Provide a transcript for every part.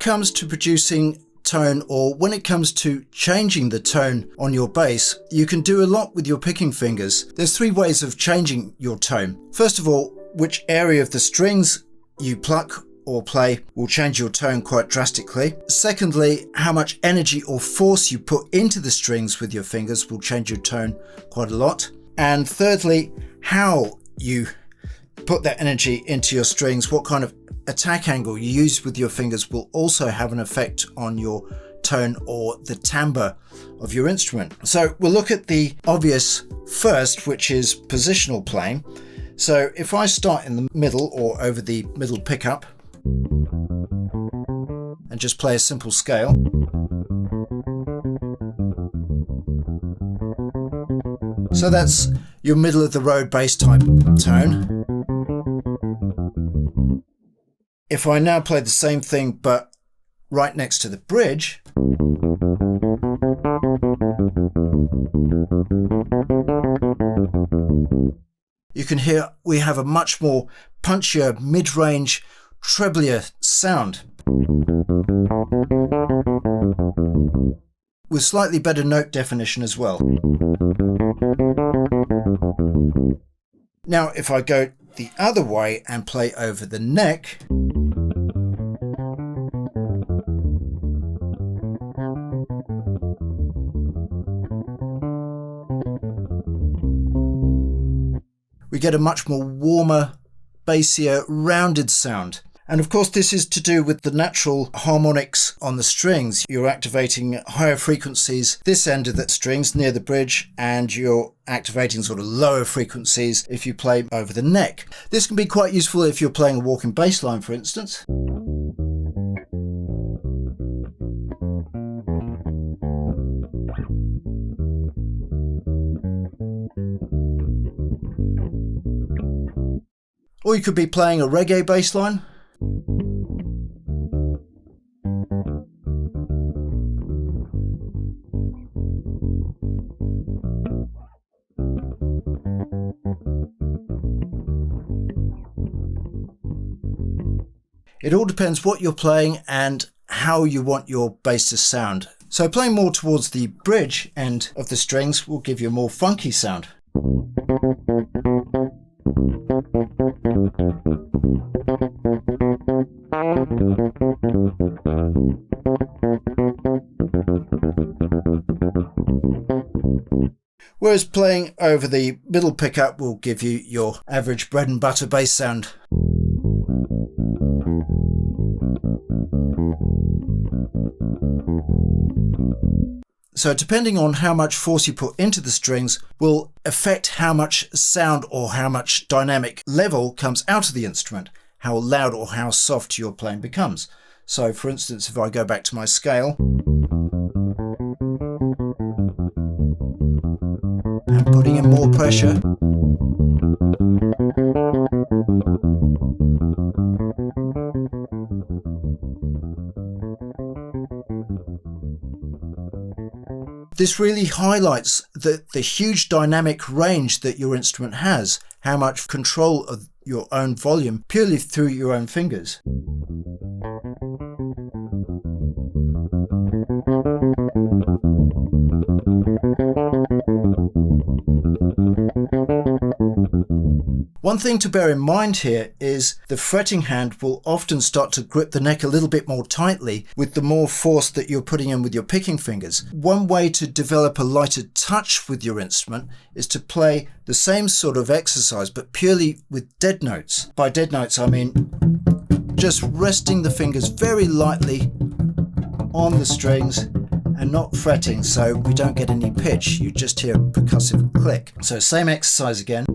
comes to producing tone, or when it comes to changing the tone on your bass, you can do a lot with your picking fingers. There's three ways of changing your tone. First of all, which area of the strings you pluck or play will change your tone quite drastically. Secondly, how much energy or force you put into the strings with your fingers will change your tone quite a lot. And thirdly, how you put that energy into your strings, what kind of attack angle you use with your fingers will also have an effect on your tone or the timbre of your instrument. So we'll look at the obvious first, which is positional playing. So if I start in the middle or over the middle pickup and just play a simple scale, so that's your middle of the road bass type tone. If I now play the same thing but right next to the bridge, you can hear we have a much more punchier, mid-range, treblier sound with slightly better note definition as well. Now if I go the other way and play over the neck, we get a much more warmer, bassier, rounded sound. And of course this is to do with the natural harmonics on the strings. You're activating higher frequencies this end of the strings near the bridge, and you're activating sort of lower frequencies if you play over the neck. This can be quite useful if you're playing a walking bass line, for instance. Or you could be playing a reggae bass line. It all depends what you're playing and how you want your bass to sound. So playing more towards the bridge end of the strings will give you a more funky sound. Whereas playing over the middle pickup will give you your average bread and butter bass sound. So depending on how much force you put into the strings will affect how much sound or how much dynamic level comes out of the instrument, how loud or how soft your playing becomes. So for instance, if I go back to my scale, I'm putting in more pressure. This really highlights the huge dynamic range that your instrument has, how much control of your own volume purely through your own fingers. One thing to bear in mind here is the fretting hand will often start to grip the neck a little bit more tightly with the more force that you're putting in with your picking fingers. One way to develop a lighter touch with your instrument is to play the same sort of exercise but purely with dead notes. By dead notes I mean just resting the fingers very lightly on the strings and not fretting so we don't get any pitch. You just hear a percussive click. So same exercise again.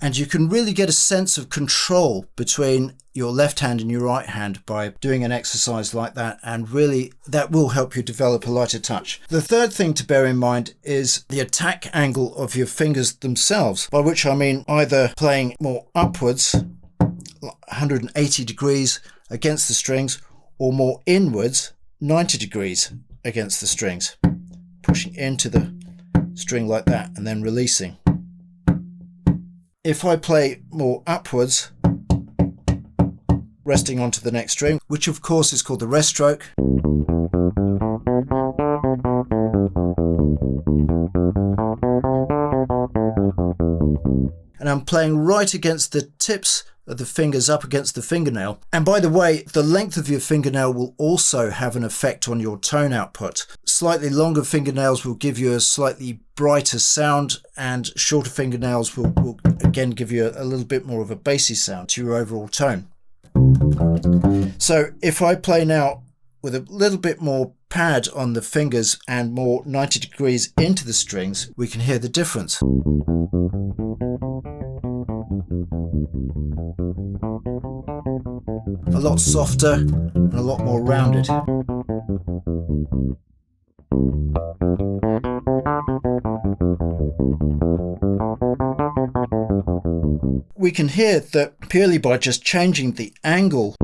And you can really get a sense of control between your left hand and your right hand by doing an exercise like that, and really that will help you develop a lighter touch. The third thing to bear in mind is the attack angle of your fingers themselves, by which I mean either playing more upwards, 180 degrees, against the strings, or more inwards, 90 degrees against the strings, pushing into the string like that and then releasing. If I play more upwards, resting onto the next string, which of course is called the rest stroke, and I'm playing right against the tips of the fingers up against the fingernail. And by the way, the length of your fingernail will also have an effect on your tone output. Slightly longer fingernails will give you a slightly brighter sound, and shorter fingernails will again give you a little bit more of a bassy sound to your overall tone. So if I play now with a little bit more pad on the fingers and more 90 degrees into the strings, we can hear the difference. A lot softer and a lot more rounded. We can hear that purely by just changing the angle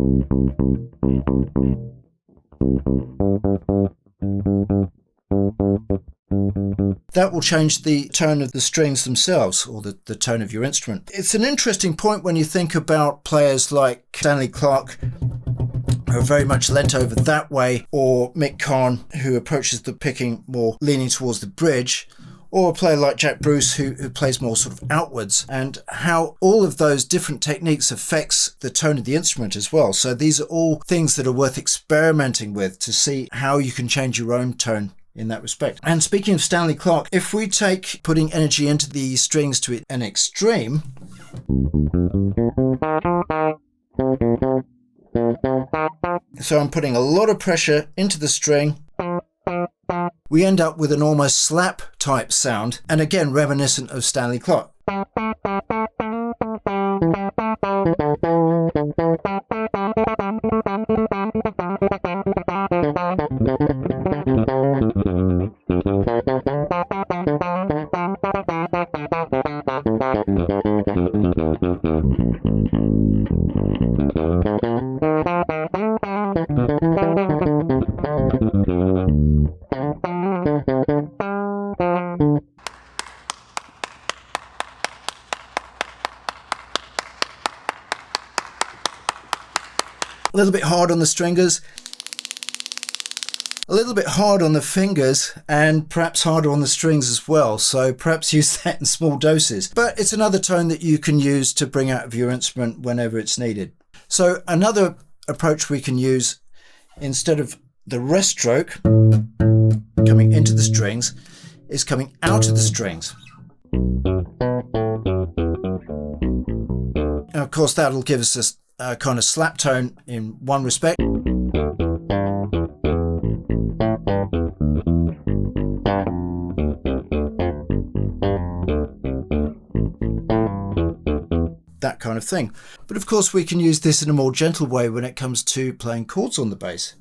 that will change the tone of the strings themselves, or the tone of your instrument. It's an interesting point when you think about players like Stanley Clarke, who are very much leant over that way, or Mick Kahn, who approaches the picking more leaning towards the bridge, or a player like Jack Bruce, who plays more sort of outwards, and how all of those different techniques affects the tone of the instrument as well. So these are all things that are worth experimenting with to see how you can change your own tone in that respect. And speaking of Stanley Clarke, if we take putting energy into the strings to an extreme, so I'm putting a lot of pressure into the string, we end up with an almost slap type sound, and again reminiscent of Stanley Clarke. A little bit hard on the stringers, a little bit hard on the fingers, and perhaps harder on the strings as well, so perhaps use that in small doses. But it's another tone that you can use to bring out of your instrument whenever it's needed. So another approach we can use, instead of the rest stroke coming into the strings, is coming out of the strings. And of course that'll give us a kind of slap tone in one respect. That kind of thing. But of course we can use this in a more gentle way when it comes to playing chords on the bass.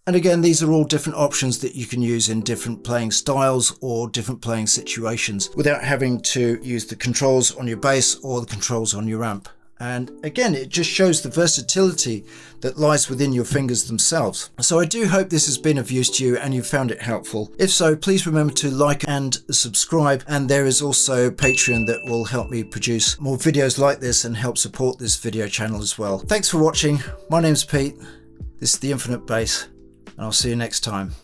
And again, these are all different options that you can use in different playing styles or different playing situations without having to use the controls on your bass or the controls on your amp. And again, it just shows the versatility that lies within your fingers themselves. So I do hope this has been of use to you and you found it helpful. If so, please remember to like and subscribe. And there is also Patreon that will help me produce more videos like this and help support this video channel as well. Thanks for watching. My name's Pete. This is The Infinite Bass, and I'll see you next time.